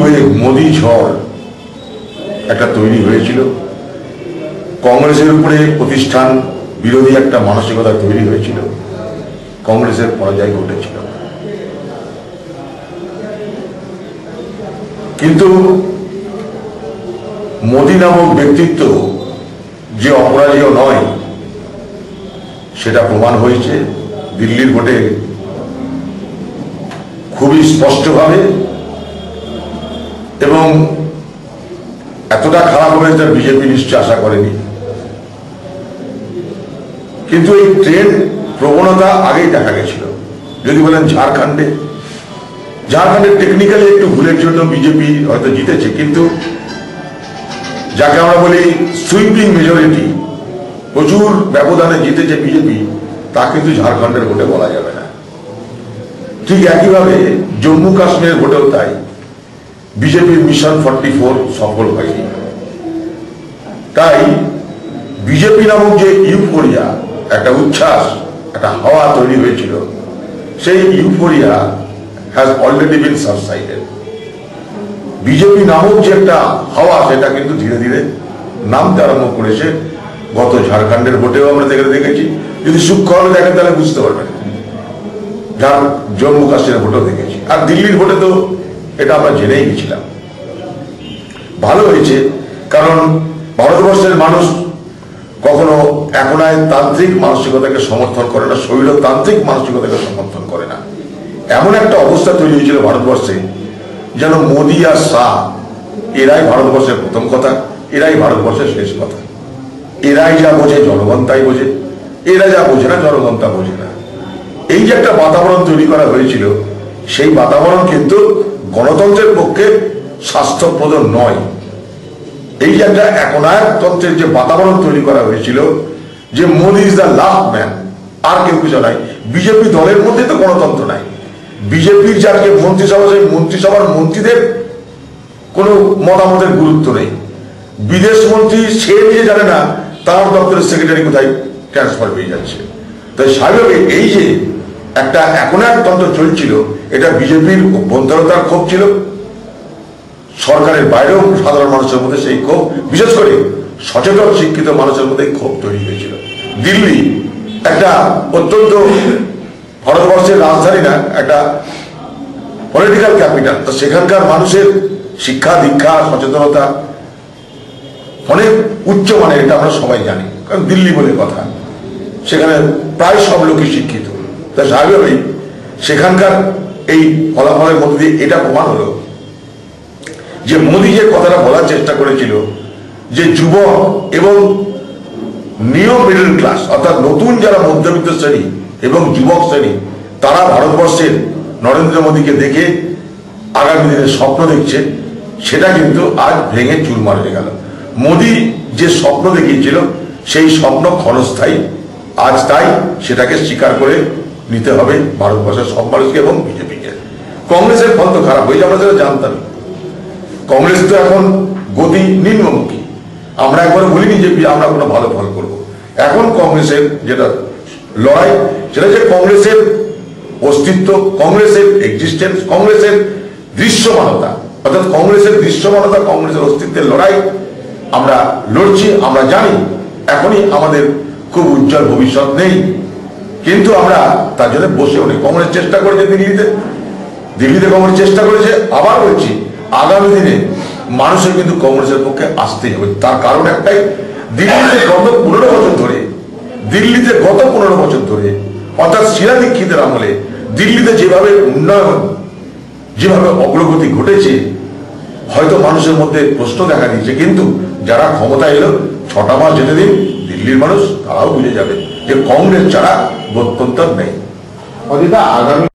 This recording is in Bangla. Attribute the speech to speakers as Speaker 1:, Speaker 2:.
Speaker 1: হয়ে মোদি ঝড় একটা তৈরি হয়েছিল, কংগ্রেসের উপরে প্রতিষ্ঠান বিরোধী একটা মানসিকতা তৈরি হয়েছিল, কংগ্রেসের পরাজয় ঘটেছিল। কিন্তু মোদি নামক ব্যক্তিত্ব যে অপরাজেয় নয় সেটা প্রমাণ হয়েছে দিল্লির ভোটে খুবই স্পষ্টভাবে, এবং এতটা খারাপ হবে তার বিজেপি নিশ্চয় আশা করেনি। কিন্তু এই ট্রেন্ড প্রবণতা আগেই দেখা গেছিল। যদি বলেন ঝাড়খণ্ডে টেকনিক্যালি একটু ভুলের জন্য বিজেপি হয়তো জিতেছে, কিন্তু যাকে আমরা বলি সুইপিং মেজরিটি, প্রচুর ব্যবধানে জিতেছে বিজেপি, তা কিন্তু ঝাড়খণ্ডের ভোটে বলা যাবে না। ঠিক একইভাবে জম্মু কাশ্মীরের ভোটেও তাই, বিজেপির মিশন 44 সফল হয়নি। তাই বিজেপি নামক যে ইউফোরিয়া, একটা উচ্ছ্বাস, একটা হাওয়া তৈরি হয়েছিল, সেই euphoria has already been subsided. BJP নামক যে একটা হাওয়া, সেটা কিন্তু ধীরে ধীরে নামতে আরম্ভ করেছে। গত ঝাড়খণ্ডের ভোটেও আমরা দেখেছি, যদি সূক্ষ্মভাবে দেখেন তাহলে বুঝতে পারবেন। জম্মু কাশ্মীরের ভোটেও দেখেছি, আর দিল্লির ভোটে তো এটা আমরা জেনেই গেছিলাম। ভালো হয়েছে, কারণ ভারতবর্ষের মানুষ কখনো একনায় তান্ত্রিক মানসিকতাকে সমর্থন করে না, শৈলতান্ত্রিক মানসিকতাকে সমর্থন করে না। এমন একটা অবস্থা তৈরি হয়েছিল ভারতবর্ষে, যেন মোদি আর শাহ এরাই ভারতবর্ষের প্রথম কথা, এরাই ভারতবর্ষের শেষ কথা। এরাই যা বোঝে জনগণ তাই বোঝে, এরা যা বোঝে না জনগণ তা বোঝে না। এই যে একটা বাতাবরণ তৈরি করা হয়েছিল, সেই বাতাবরণ কিন্তু গণতন্ত্রের পক্ষে স্বাস্থ্যপ্রদ নয়। এই যে একটা একনায়কতন্ত্রের যে বাতাবরণ তৈরি করা হয়েছিল, যে Modi is the last man, আর কেউ কিছু নাই। বিজেপি দলের মধ্যে তো গণতন্ত্র নাই। বিজেপির যাকে মন্ত্রিসভা, সেই মন্ত্রিসভার মন্ত্রীদের কোনো মতামতের গুরুত্ব নেই। বিদেশ মন্ত্রী সে নিজে জানে না তার দপ্তরের সেক্রেটারি কোথায় ট্রান্সফার হয়ে যাচ্ছে। তাই স্বাভাবিক এই যে একটা একনায়কতন্ত্র চলছিল, এটা বিজেপির অভ্যন্তরতার ক্ষোভ ছিল, সরকারের বাইরেও সাধারণ মানুষের মধ্যে সেই ক্ষোভ, বিশেষ করে সচেতন শিক্ষিত মানুষের মধ্যে ক্ষোভ তৈরি হয়েছিল। দিল্লি একটা অত্যন্ত ভারতবর্ষের রাজধানী না, একটা পলিটিক্যাল ক্যাপিটাল। তো সেখানকার মানুষের শিক্ষা দীক্ষা সচেতনতা অনেক উচ্চ মানের, এটা আমরা সবাই জানি, কারণ দিল্লি বলে কথা, সেখানে প্রায় সব লোকই শিক্ষিত। তাই স্বাভাবিকভাবেই সেখানকার এই ফলাফলের মধ্যে দিয়ে এটা প্রমাণ হলো যে মোদি যে কথাটা বলার চেষ্টা করেছিল, যে যুবক এবং নিউ মিডল ক্লাস, অর্থাৎ নতুন যারা মধ্যবিত্ত শ্রেণী এবং যুবক শ্রেণী, তারা ভারতবর্ষের নরেন্দ্র মোদীকে দেখে আগামী দিনে স্বপ্ন দেখছে, সেটা কিন্তু আজ ভেঙে চুরমার হয়ে গেল। মোদী যে স্বপ্ন দেখিয়েছিল, সেই স্বপ্ন ক্ষণস্থায়ী। আজ তাই সেটাকে স্বীকার করে নিতে হবে ভারতবর্ষের সব মানুষকে এবং বিজেপিকে। কংগ্রেসের ফল তো খারাপ হয়েছে, আমরা সেটা জানতাম। কংগ্রেস তো এখন গতি নিম্নমুখী। আমরা একবার বলিনি যে আমরা কোনো ভালো ফল করব। এখন কংগ্রেসের যেটা লড়াই, সেটা যে কংগ্রেসের অস্তিত্ব, কংগ্রেসের এক্সিস্টেন্স, কংগ্রেসের দৃশ্যমানতা, অর্থাৎ কংগ্রেসের দৃশ্যমানতা, কংগ্রেসের অস্তিত্বের লড়াই আমরা লড়ছি। আমরা জানি এখনই আমাদের খুব উজ্জ্বল ভবিষ্যৎ নেই, কিন্তু আমরা তার জন্য বসেও নেই। কংগ্রেস চেষ্টা করেছে দিল্লিতে কংগ্রেস চেষ্টা করেছে। আবার বলছি, আগামী দিনে মানুষের কিন্তু কংগ্রেসের পক্ষে আসতেই হবে। তার কারণ একটাই, দিল্লিতে গত 15 বছর ধরে অর্থাৎ শিলা দীক্ষিতের আমলে দিল্লিতে যেভাবে উন্নয়ন, যেভাবে অগ্রগতি ঘটেছে, হয়তো মানুষের মধ্যে প্রশ্ন দেখা দিয়েছে, কিন্তু যারা ক্ষমতা এলো 6টা মাস যেতে দিন, দিল্লির মানুষ তারাও বুঝে যাবে যে কংগ্রেস ছাড়া গত্যন্তর নেই।
Speaker 2: আগামী